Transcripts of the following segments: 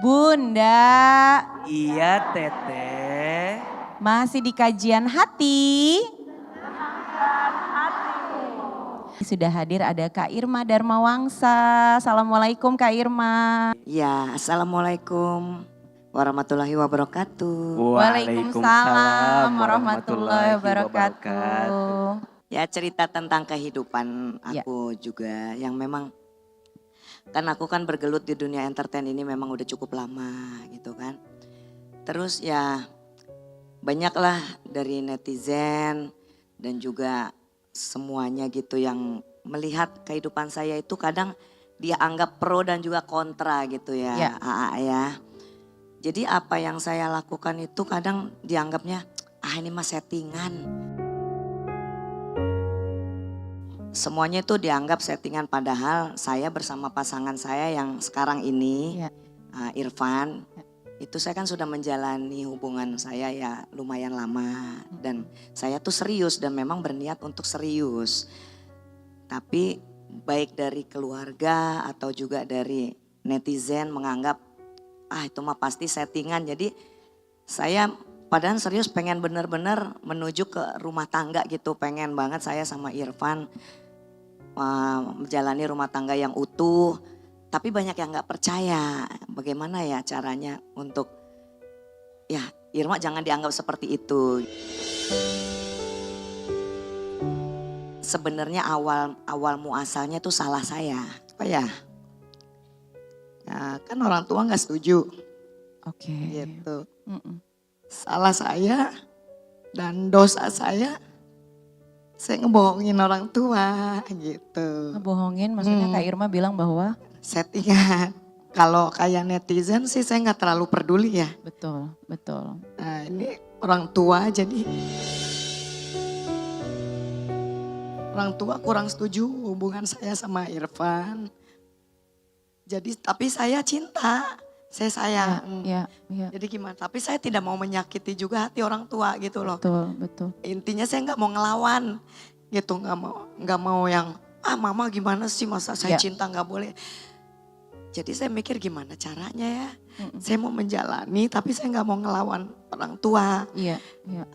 Bunda. Iya Teteh. Masih di kajian hati. Sudah hadir ada Kak Irma Darmawangsa. Assalamualaikum Kak Irma. Ya, assalamualaikum warahmatullahi wabarakatuh. Waalaikumsalam warahmatullahi wabarakatuh. Ya, cerita tentang kehidupan aku juga yang memang kan aku kan bergelut di dunia entertain ini memang udah cukup lama gitu kan. Terus ya banyaklah dari netizen dan juga semuanya gitu yang melihat kehidupan saya itu kadang dia anggap pro dan juga kontra gitu ya. Ya. Jadi apa yang saya lakukan itu kadang dianggapnya ini mah settingan. Semuanya itu dianggap settingan padahal saya bersama pasangan saya yang sekarang ini Irfan. Itu saya kan sudah menjalani hubungan saya ya lumayan lama dan saya tuh serius dan memang berniat untuk serius. Tapi baik dari keluarga atau juga dari netizen menganggap itu mah pasti settingan. Jadi saya padahal serius pengen benar-benar menuju ke rumah tangga gitu. Pengen banget saya sama Irfan menjalani rumah tangga yang utuh. Tapi banyak yang gak percaya bagaimana ya caranya untuk ya Irma jangan dianggap seperti itu. Sebenarnya awal muasalnya tuh salah saya. Apa ya? Ya kan orang tua gak setuju. Oke. Gitu. Salah saya dan dosa saya ngebohongin orang tua gitu. Ngebohongin maksudnya Kak Irma bilang bahwa settingan. Kalau kayak netizen sih saya nggak terlalu peduli ya. betul. Nah ini orang tua jadi orang tua kurang setuju hubungan saya sama Irfan. Jadi tapi saya cinta, saya sayang. Ya. Jadi gimana? Tapi saya tidak mau menyakiti juga hati orang tua gitu loh. Betul. Intinya saya nggak mau ngelawan gitu, nggak mau yang mama gimana sih masa saya cinta nggak boleh. Jadi saya mikir gimana caranya ya. Saya mau menjalani tapi saya nggak mau ngelawan orang tua. Iya.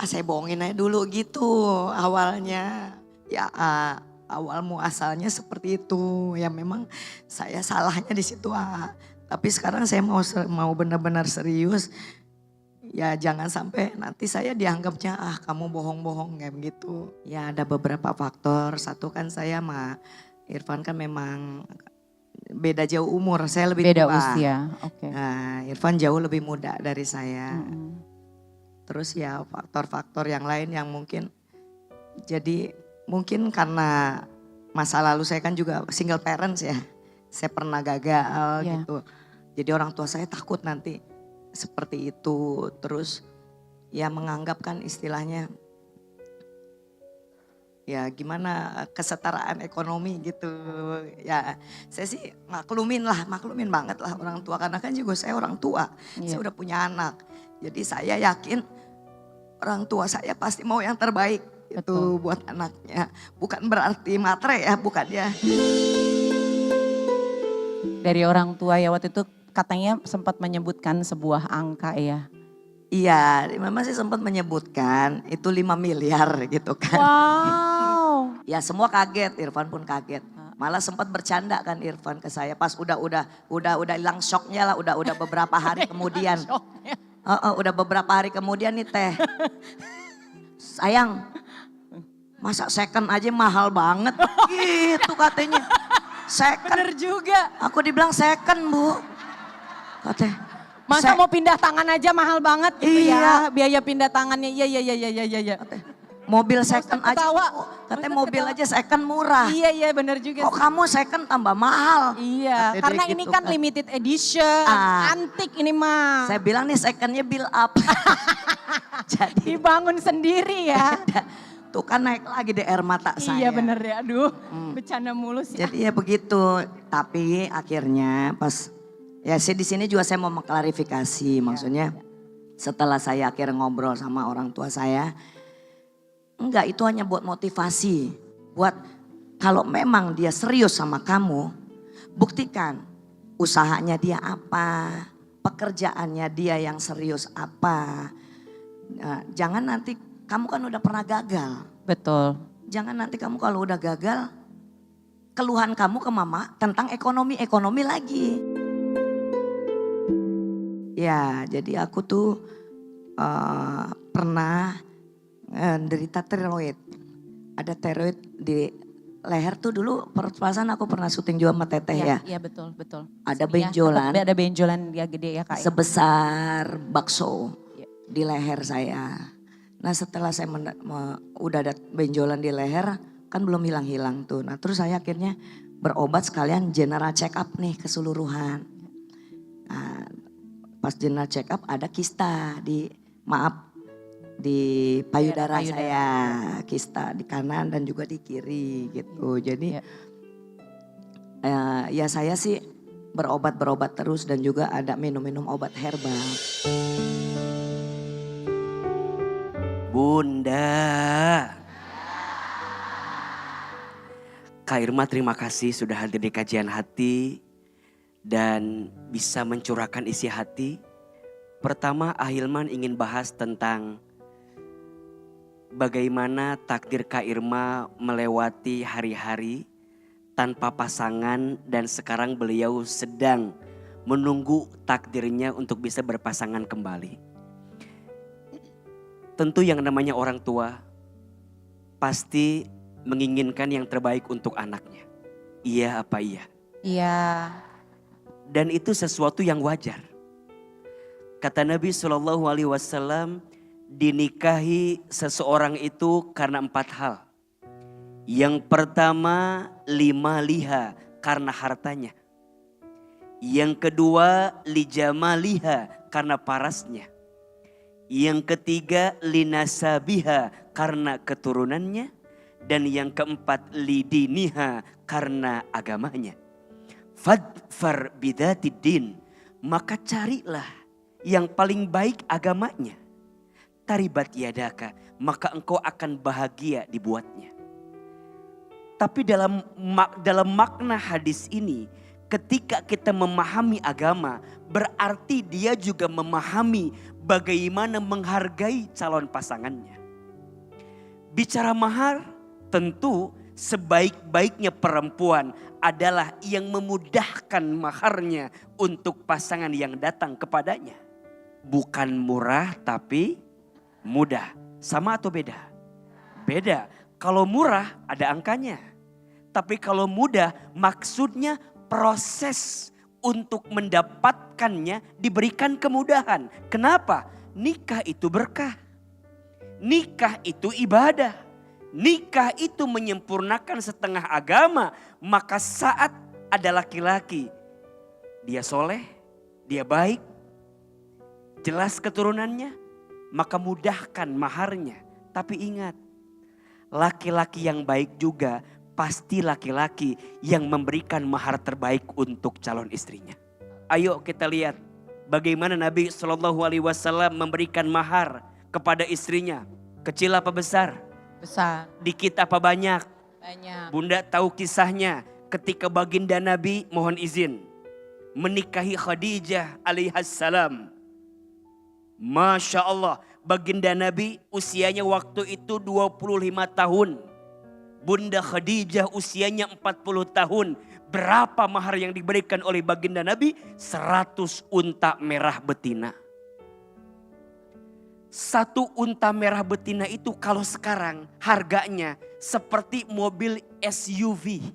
Saya bohongin aja dulu gitu awalnya. Ya awal muasalnya seperti itu. Ya memang saya salahnya di situ. Tapi sekarang saya mau benar-benar serius. Ya jangan sampai nanti saya dianggapnya kamu bohong-bohong kayak begitu. Ya ada beberapa faktor. Satu kan saya sama Irfan kan memang beda jauh umur, saya lebih beda tua. Usia, oke. Nah, Irfan jauh lebih muda dari saya. Terus ya faktor-faktor yang lain yang mungkin jadi mungkin karena masa lalu saya kan juga single parents ya. Saya pernah gagal gitu. Jadi orang tua saya takut nanti seperti itu. Terus ya menganggap kan istilahnya ya gimana kesetaraan ekonomi gitu. Ya saya sih maklumin banget lah orang tua. Karena kan juga saya orang tua, saya udah punya anak. Jadi saya yakin orang tua saya pasti mau yang terbaik itu buat anaknya. Bukan berarti matre ya, bukan ya. Dari orang tua ya waktu itu katanya sempat menyebutkan sebuah angka ya. Iya, memang sih sempat menyebutkan itu 5 miliar gitu kan. Wow. Ya semua kaget, Irfan pun kaget. Malah sempat bercanda kan Irfan ke saya pas udah hilang shocknya lah, udah beberapa hari kemudian. Udah beberapa hari kemudian nih Teh. Sayang, masa second aja mahal banget gitu katanya. Second. Bener juga. Aku dibilang second Bu. Katanya. Masa mau pindah tangan aja mahal banget gitu ya. Biaya pindah tangannya, iya. Mobil second aja, katanya mobil aja second murah. Iya bener juga. Kok kamu second tambah mahal? Iya, karena ini kan limited edition, antik ini mah. Saya bilang nih secondnya build up. Jadi dibangun sendiri ya. Tuh kan naik lagi di air mata saya. Iya bener ya, aduh bercanda mulus ya. Jadi ya begitu, tapi akhirnya pas ya di sini juga saya mau mengklarifikasi, maksudnya setelah saya akhirnya ngobrol sama orang tua saya, enggak itu hanya buat motivasi, buat kalau memang dia serius sama kamu, buktikan usahanya dia apa, pekerjaannya dia yang serius apa. Nah, jangan nanti kamu kan udah pernah gagal. Betul. Jangan nanti kamu kalau udah gagal, keluhan kamu ke mama tentang ekonomi lagi. Ya, jadi aku tuh pernah derita tiroid. Ada tiroid di leher tuh dulu perasaan aku pernah syuting juga sama Teteh ya. Iya betul. Ada Iya, benjolan. ada benjolan dia gede ya Kak. Sebesar bakso Ya. di leher saya. Nah setelah saya udah ada benjolan di leher kan belum hilang-hilang tuh. Nah terus saya akhirnya berobat sekalian general check up nih keseluruhan. Nah, pas general check up ada kista di payudara saya, kista di kanan dan juga di kiri gitu. Jadi ya saya sih berobat terus dan juga ada minum obat herbal. Bunda. Kak Irma terima kasih sudah hadir di kajian hati dan bisa mencurahkan isi hati. Pertama Ahilman ingin bahas tentang bagaimana takdir Kak Irma melewati hari-hari tanpa pasangan dan sekarang beliau sedang menunggu takdirnya untuk bisa berpasangan kembali. Tentu yang namanya orang tua pasti menginginkan yang terbaik untuk anaknya. Iya apa iya? Iya. Dan itu sesuatu yang wajar. Kata Nabi SAW, dinikahi seseorang itu karena 4 hal. Yang pertama 5 liha karena hartanya. Yang kedua lijamaliha karena parasnya. Yang ketiga linasabiha karena keturunannya. Dan yang keempat lidiniha karena agamanya. Fadfar bidatid, maka carilah yang paling baik agamanya. Taribat yadaka, maka engkau akan bahagia dibuatnya. Tapi dalam makna hadis ini, ketika kita memahami agama, berarti dia juga memahami bagaimana menghargai calon pasangannya. Bicara mahar, tentu sebaik-baiknya perempuan adalah yang memudahkan maharnya untuk pasangan yang datang kepadanya. Bukan murah tapi mudah. Sama atau beda? Beda. Kalau murah ada angkanya. Tapi kalau mudah maksudnya proses untuk mendapatkannya diberikan kemudahan. Kenapa? Nikah itu berkah. Nikah itu ibadah. Nikah itu menyempurnakan setengah agama. Maka saat ada laki-laki, dia soleh, dia baik, jelas keturunannya, maka mudahkan maharnya. Tapi ingat, laki-laki yang baik juga pasti laki-laki yang memberikan mahar terbaik untuk calon istrinya. Ayo kita lihat bagaimana Nabi SAW memberikan mahar kepada istrinya. Kecil apa besar? Besar. Dikit apa banyak? Banyak. Bunda tahu kisahnya ketika baginda Nabi mohon izin menikahi Khadijah alaihassalam. Masya Allah, baginda Nabi usianya waktu itu 25 tahun. Bunda Khadijah usianya 40 tahun. Berapa mahar yang diberikan oleh baginda Nabi? 100 unta merah betina. 1 unta merah betina itu kalau sekarang harganya seperti mobil SUV.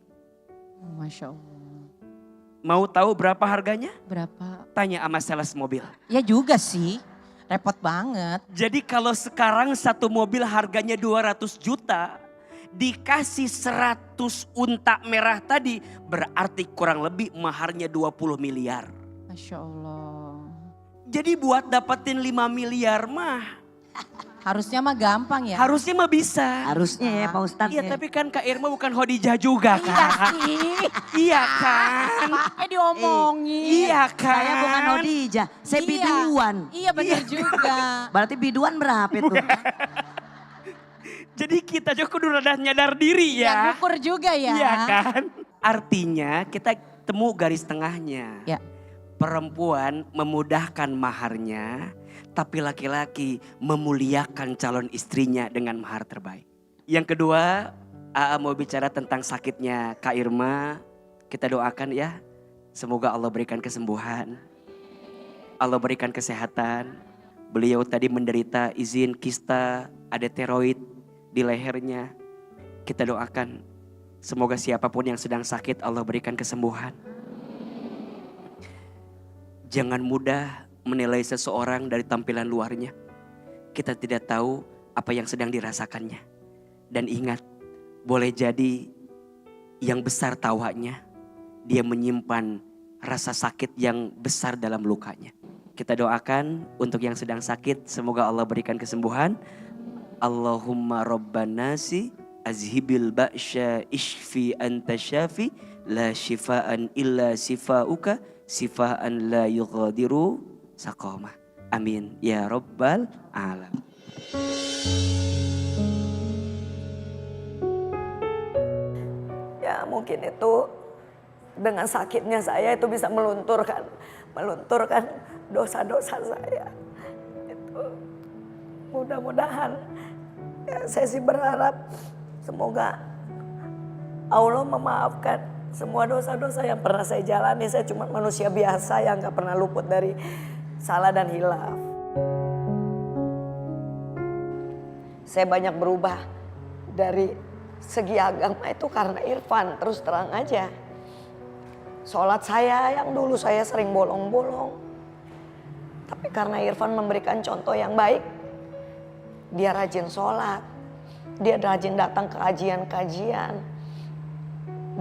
Masya Allah. Mau tahu berapa harganya? Berapa? Tanya sama sales mobil. Ya juga sih, repot banget. Jadi kalau sekarang 1 mobil harganya 200 juta, dikasih 100 unta merah tadi, berarti kurang lebih maharnya 20 miliar. Masya Allah. Jadi buat dapetin 5 miliar mah. Harusnya mah gampang ya. Harusnya mah bisa. Harusnya ya Pak Ustadz. Iya ya. tapi kan Kak Irma bukan Khadijah juga Iya kan. sih. Iya kan. Diomongin. Iya kan. Saya bukan Khadijah, saya Iya. biduan. Iya benar juga. Berarti biduan berapa itu? Jadi kita juga kudu rada nyadar diri Ya ya. ngukur juga ya. Iya kan. Artinya kita temu garis tengahnya. Ya. perempuan memudahkan maharnya, tapi laki-laki memuliakan calon istrinya dengan mahar terbaik. Yang kedua, AA mau bicara tentang sakitnya Kak Irma. Kita doakan ya, semoga Allah berikan kesembuhan, Allah berikan kesehatan. Beliau tadi menderita izin kista, ada tiroid di lehernya. Kita doakan, semoga siapapun yang sedang sakit Allah berikan kesembuhan. Jangan mudah menilai seseorang dari tampilan luarnya. Kita tidak tahu apa yang sedang dirasakannya. Dan ingat, boleh jadi yang besar tawanya, dia menyimpan rasa sakit yang besar dalam lukanya. Kita doakan untuk yang sedang sakit, semoga Allah berikan kesembuhan. Allahumma rabban nasi azhibil ba'sya ishfi anta syafi la shifaan illa shifauka sifaan la yughadiru saqamah. Amin ya rabbal alam. Ya mungkin itu dengan sakitnya saya itu bisa melunturkan dosa-dosa saya. Itu mudah-mudahan ya, saya sih berharap semoga Allah memaafkan semua dosa-dosa yang pernah saya jalani. Saya cuma manusia biasa yang gak pernah luput dari salah dan hilaf. Saya banyak berubah dari segi agama itu karena Irfan, terus terang aja. Sholat saya yang dulu saya sering bolong-bolong. Tapi karena Irfan memberikan contoh yang baik, dia rajin sholat, dia rajin datang ke kajian-kajian,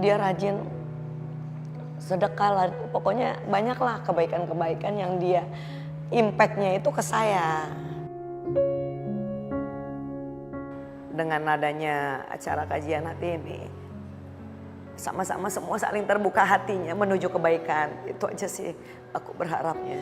dia rajin sedekah lah. Pokoknya banyaklah kebaikan-kebaikan yang dia impactnya itu ke saya. Dengan adanya acara kajian hati ini, sama-sama semua saling terbuka hatinya menuju kebaikan. Itu aja sih aku berharapnya.